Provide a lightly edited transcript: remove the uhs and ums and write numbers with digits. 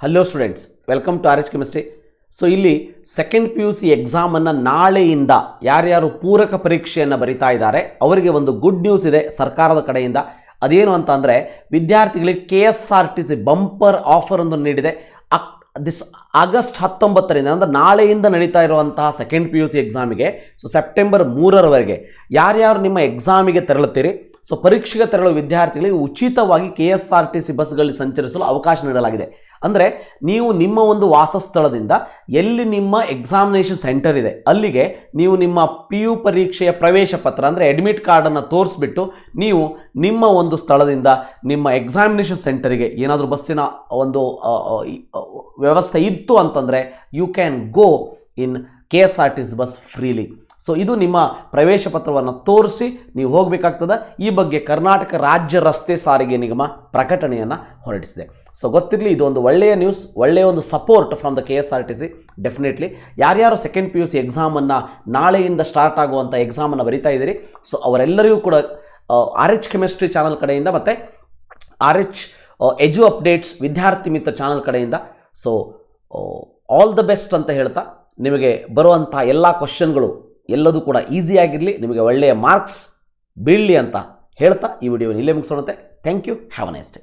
Hello students, welcome to RHchemistry. So ಇಲ್ಲಿ second PUC ಎಕ್ಸಾಮನ್ನು ನಾಳೆಯಿಂದ ಯಾರ್ಯಾರು ಪೂರಕ ಪರೀಕ್ಷೆಯನ್ನು ಬರಿತಾ ಇದ್ದಾರೆ ಅವರಿಗೆ ಒಂದು ಗುಡ್ ನ್ಯೂಸ್ ಇದೆ ಸರ್ಕಾರದ ಕಡೆಯಿಂದ. ಅದೇನು ಅಂತ ಅಂದರೆ ವಿದ್ಯಾರ್ಥಿಗಳಿಗೆ KSRTC ಬಂಪರ್ ಆಫರ್ ಅನ್ನು ನೀಡಿದೆ. ಆಗಸ್ಟ್ 19ರಿಂದ ಅಂದರೆ ನಾಳೆಯಿಂದ ನಡೀತಾ ಇರುವಂತಹ ಸೆಕೆಂಡ್ PUC ಎಕ್ಸಾಮಿಗೆ ಸೆಪ್ಟೆಂಬರ್ 3ರವರೆಗೆ ಯಾರ್ಯಾರು ನಿಮ್ಮ ಎಕ್ಸಾಮಿಗೆ ತೆರಳುತ್ತೀರಿ, ಸೊ ಪರೀಕ್ಷೆಗೆ ತೆರಳುವ ವಿದ್ಯಾರ್ಥಿಗಳಿಗೆ ಉಚಿತವಾಗಿ KSRTC ಬಸ್ಗಳಲ್ಲಿ ಸಂಚರಿಸಲು ಅವಕಾಶ ನೀಡಲಾಗಿದೆ. ಅಂದರೆ ನೀವು ನಿಮ್ಮ ಒಂದು ವಾಸಸ್ಥಳದಿಂದ ಎಲ್ಲಿ ನಿಮ್ಮ ಎಕ್ಸಾಮಿನೇಷನ್ ಸೆಂಟರ್ ಇದೆ ಅಲ್ಲಿಗೆ ನೀವು ನಿಮ್ಮ PU ಪರೀಕ್ಷೆಯ ಪ್ರವೇಶ ಪತ್ರ ಅಂದರೆ ಅಡ್ಮಿಟ್ ಕಾರ್ಡನ್ನು ತೋರಿಸ್ಬಿಟ್ಟು ನೀವು ನಿಮ್ಮ ಒಂದು ಸ್ಥಳದಿಂದ ನಿಮ್ಮ ಎಕ್ಸಾಮಿನೇಷನ್ ಸೆಂಟರಿಗೆ ಏನಾದರೂ ಬಸ್ಸಿನ ಒಂದು ವ್ಯವಸ್ಥೆ ಇತ್ತು ಅಂತಂದರೆ you can go in KSRTC bus freely. So ಇದು ನಿಮ್ಮ ಪ್ರವೇಶ ಪತ್ರವನ್ನು ತೋರಿಸಿ ನೀವು ಹೋಗಬೇಕಾಗ್ತದೆ. ಈ ಬಗ್ಗೆ ಕರ್ನಾಟಕ ರಾಜ್ಯ ರಸ್ತೆ ಸಾರಿಗೆ ನಿಗಮ ಪ್ರಕಟಣೆಯನ್ನು ಹೊರಡಿಸಿದೆ. ಸೊ ಗೊತ್ತಿರಲಿ, ಇದು ಒಂದು ಒಳ್ಳೆಯ ನ್ಯೂಸ್, ಒಳ್ಳೆಯ ಒಂದು support from the KSRTC. Definitely ಯಾರ್ಯಾರು ಸೆಕೆಂಡ್ PUC ಎಕ್ಸಾಮನ್ನು ನಾಳೆಯಿಂದ ಸ್ಟಾರ್ಟ್ ಆಗುವಂಥ ಎಕ್ಸಾಮನ್ನು ಬರಿತಾ ಇದ್ದೀರಿ, ಸೊ ಅವರೆಲ್ಲರಿಗೂ ಕೂಡ RHchemistry ಚಾನಲ್ ಕಡೆಯಿಂದ ಮತ್ತು RH ಎಜು ಅಪ್ಡೇಟ್ಸ್ ವಿದ್ಯಾರ್ಥಿ ಮಿತ್ರ ಚಾನಲ್ ಕಡೆಯಿಂದ ಸೊ ಆಲ್ ದ ಬೆಸ್ಟ್ ಅಂತ ಹೇಳ್ತಾ, ನಿಮಗೆ ಬರುವಂಥ ಎಲ್ಲ ಕ್ವಶನ್ಗಳು ಎಲ್ಲದೂ ಕೂಡ ಈಸಿಯಾಗಿರಲಿ, ನಿಮಗೆ ಒಳ್ಳೆಯ ಮಾರ್ಕ್ಸ್ ಬೀಳಲಿ ಅಂತ ಹೇಳ್ತಾ ಈ ವಿಡಿಯೋನ ಇಲ್ಲೇ ಮುಗಿಸೋಣಂತೆ. Thank you. Have a nice day.